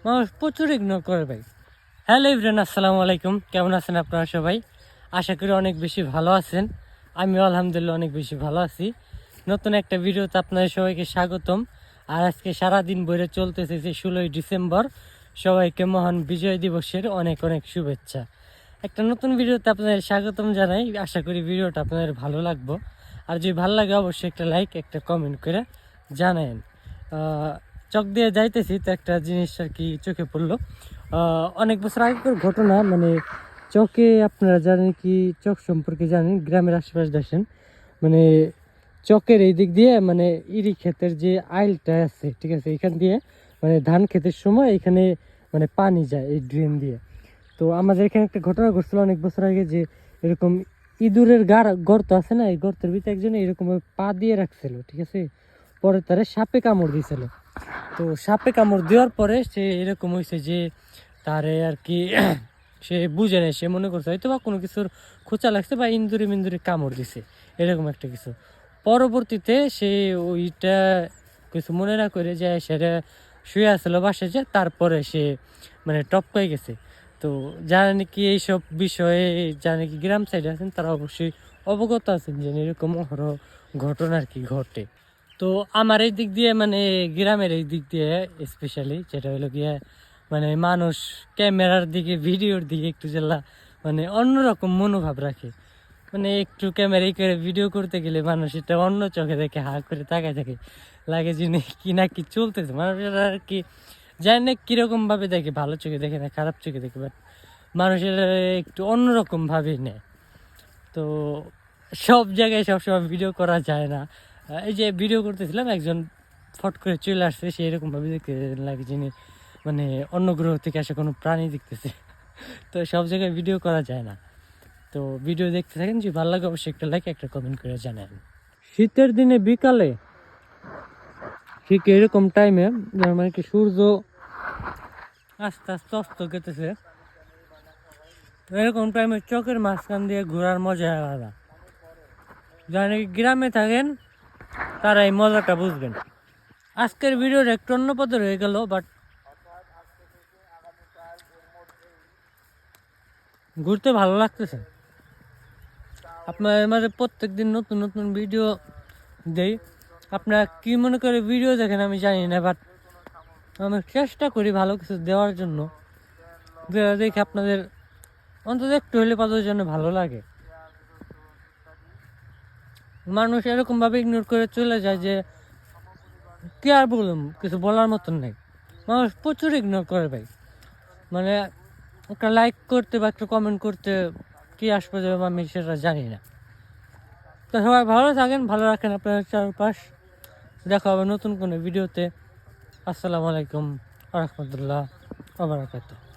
মানুষ প্রচুর ইগনোর করে ভাই। হ্যালো এভরিওয়ান, আসসালামু আলাইকুম। কেমন আছেন আপনারা সবাই? আশা করি অনেক বেশি ভালো আছেন। আমিও আলহামদুলিল্লাহ অনেক বেশি ভালো আছি। নতুন একটা ভিডিওতে আপনাদের সবাইকে স্বাগতম। আর আজকে সারাদিন বইরে চলতেছে যে 16ই ডিসেম্বর। সবাইকে মহান বিজয় দিবসের অনেক অনেক শুভেচ্ছা। একটা নতুন ভিডিওতে আপনাদের স্বাগতম জানাই। আশা করি ভিডিওটা আপনাদের ভালো লাগবে। আর যদি ভালো লাগে অবশ্যই একটা লাইক, একটা কমেন্ট করে জানায়েন। চোখ দিয়ে যাইতেছি তো একটা জিনিস আর কি চোখে পড়লো। অনেক বছর আগেকার ঘটনা, মানে চকে আপনারা জানেন কি, চক সম্পর্কে জানেন, গ্রামের আশেপাশে দেখেন মানে চকের এই দিক দিয়ে মানে ইরি ক্ষেতের যে আইলটা আছে, ঠিক আছে, এখান দিয়ে মানে ধান ক্ষেতের সময় এখানে মানে পানি যায় এই ড্রেন দিয়ে। তো আমাদের এখানে একটা ঘটনা ঘটছিল অনেক বছর আগে, যে এরকম ইঁদুরের গর্ত আছে না, এই গর্তের ভিতরে একজন এরকম পা দিয়ে রাখছিল, ঠিক আছে। পরে তারে সাপে কামড় দিয়েছিল। তো সাপে কামড় দেওয়ার পরে সে এরকম হয়েছে যে তারে আর কি সে বুঝে নেয়, সে মনে করছে হয়তো বা কোনো কিছুর খোঁচা লাগছে বা ইন্দুরি মিন্দুরি কামড় দিছে, এরকম একটা কিছু। পরবর্তীতে সে ওইটা কিছু মনে না করে যে সেটা শুয়ে আসলো বাসে, যে তারপরে সে মানে টপকাই গেছে। তো যারা নাকি এইসব বিষয়ে, যারা নাকি গ্রাম সাইডে আছেন, তারা অবশ্যই অবগত আছেন যে এরকম ঘটনা আর কি ঘটে। তো আমার এই দিক দিয়ে মানে গ্রামের এই দিক দিয়ে স্পেশালি যেটা হলো গিয়ে মানে মানুষ ক্যামেরার দিকে, ভিডিওর দিকে একটু জেলা মানে অন্যরকম মনোভাব রাখে। মানে একটু ক্যামেরাই করে ভিডিও করতে গেলে মানুষ এটা অন্য চোখে দেখে হা করে তাকায় থাকে, লাগে যে কি না কি চলতেছে। মানুষের আর কি জানে না কীরকম ভাবে দেখে, ভালো চোখে দেখে না খারাপ চোখে দেখে, বাট মানুষের একটু অন্যরকম ভাবে নেয়। তো সব জায়গায় সবসময় ভিডিও করা যায় না। এই যে ভিডিও করতেছিলাম, একজন ফট করে চলে আসছে, সে এরকমভাবে দেখতে লাগে যিনি মানে অন্য গ্রহ থেকে আসে কোনো প্রাণী দেখতেছে। তো সব জায়গায় ভিডিও করা যায় না। তো ভিডিও দেখতে থাকেন, যদি ভালো লাগে অবশ্যই একটা লাইক, একটা কমেন্ট করে জানান। শীতের দিনে বিকালে ঠিক এরকম টাইমে মানে কি সূর্য আস্তে আস্তে অস্ত গেতেছে, এরকম টাইমে চকের মাঝখান দিয়ে ঘোরার মজা আলাদা। যারা নাকি গ্রামে থাকেন তারা এই মজাটা বুঝবেন। আজকের ভিডিওটা একটু অন্য পথে হয়ে গেল, বাট ঘুরতে ভালো লাগতেছে। আপনার মাঝে প্রত্যেক দিন নতুন নতুন ভিডিও দেই। আপনারা কী মনে করে ভিডিও দেখেন আমি জানি না, বাট আমি চেষ্টা করি ভালো কিছু দেওয়ার জন্য, যেটা দেখে আপনাদের অন্তত একটু হলে পাতার জন্য ভালো লাগে। মানুষ এরকমভাবে ইগনোর করে চলে যায় যে কি আর বললাম, কিছু বলার মতন নেই। মানুষ প্রচুর ইগনোর করে ভাই। মানে একটা লাইক করতে বা একটা কমেন্ট করতে কি আসবে যাবে আমি সেটা জানি না। তো সবাই ভালো থাকেন, ভালো রাখেন আপনার চারপাশ। দেখা হবে নতুন কোনো ভিডিওতে। আসসালামু আলাইকুম ওয়া রাহমাতুল্লাহ ওয়া বারাকাতুহু।